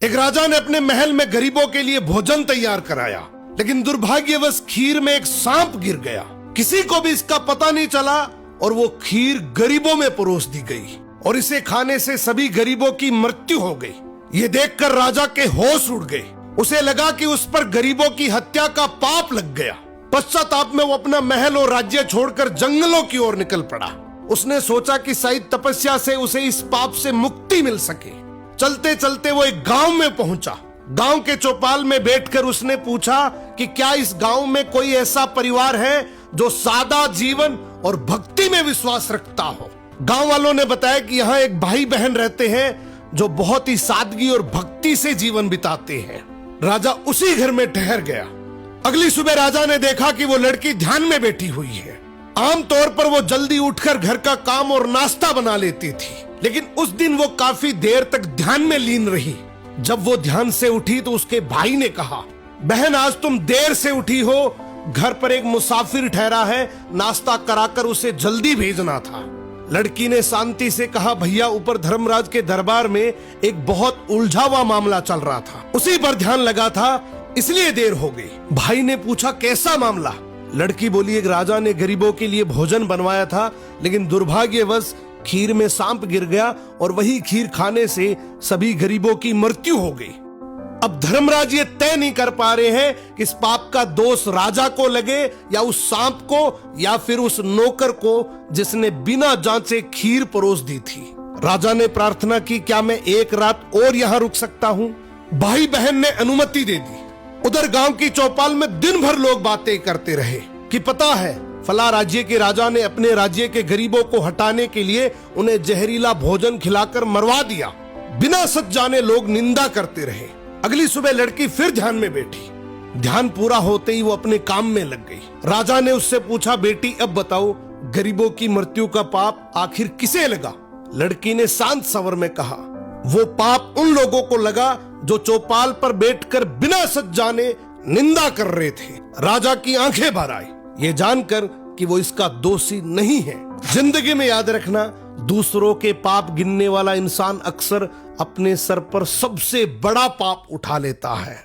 एक राजा ने अपने महल में गरीबों के लिए भोजन तैयार कराया, लेकिन दुर्भाग्यवश खीर में एक सांप गिर गया। किसी को भी इसका पता नहीं चला और वो खीर गरीबों में परोस दी गई और इसे खाने से सभी गरीबों की मृत्यु हो गई। ये देखकर राजा के होश उड़ गए। उसे लगा कि उस पर गरीबों की हत्या का पाप लग गया। पश्चाताप में वो अपना महल और राज्य छोड़कर जंगलों की ओर निकल पड़ा। उसने सोचा कि शायद तपस्या से उसे इस पाप से मुक्ति मिल सके। चलते चलते वो एक गांव में पहुंचा। गांव के चौपाल में बैठकर उसने पूछा कि क्या इस गांव में कोई ऐसा परिवार है जो सादा जीवन और भक्ति में विश्वास रखता हो। गांव वालों ने बताया कि यहाँ एक भाई बहन रहते हैं जो बहुत ही सादगी और भक्ति से जीवन बिताते हैं। राजा उसी घर में ठहर गया। अगली सुबह राजा ने देखा कि वो लड़की ध्यान में बैठी हुई है। आमतौर पर वो जल्दी उठकर घर का काम और नाश्ता बना लेती थी, लेकिन उस दिन वो काफी देर तक ध्यान में लीन रही। जब वो ध्यान से उठी तो उसके भाई ने कहा, बहन आज तुम देर से उठी हो, घर पर एक मुसाफिर ठहरा है, नाश्ता कराकर उसे जल्दी भेजना था। लड़की ने शांति से कहा, भैया ऊपर धर्मराज के दरबार में एक बहुत उलझा हुआ मामला चल रहा था, उसी पर ध्यान लगा था, इसलिए देर हो गई। भाई ने पूछा, कैसा मामला? लड़की बोली, एक राजा ने गरीबों के लिए भोजन बनवाया था, लेकिन दुर्भाग्यवश खीर में सांप गिर गया और वही खीर खाने से सभी गरीबों की मृत्यु हो गई। अब धर्मराज ये तय नहीं कर पा रहे हैं कि इस पाप का दोष राजा को लगे या उस सांप को या फिर उस नौकर को जिसने बिना जांचे खीर परोस दी थी। राजा ने प्रार्थना की, क्या मैं एक रात और यहाँ रुक सकता हूँ? भाई बहन ने अनुमति दे दी। उधर गांव की चौपाल में दिन भर लोग बातें करते रहे कि पता है फला राज्य के राजा ने अपने राज्य के गरीबों को हटाने के लिए उन्हें जहरीला भोजन खिलाकर मरवा दिया। बिना सच जाने लोग निंदा करते रहे। अगली सुबह लड़की फिर ध्यान में बैठी। ध्यान पूरा होते ही वो अपने काम में लग गई। राजा ने उससे पूछा, बेटी अब बताओ गरीबों की मृत्यु का पाप आखिर किसे लगा? लड़की ने शांत स्वर में कहा, वो पाप उन लोगों को लगा जो चौपाल पर बैठकर बिना सच जाने निंदा कर रहे थे। राजा की आंखें भर आई, ये जानकर कि वो इसका दोषी नहीं है। जिंदगी में याद रखना, दूसरों के पाप गिनने वाला इंसान अक्सर अपने सर पर सबसे बड़ा पाप उठा लेता है।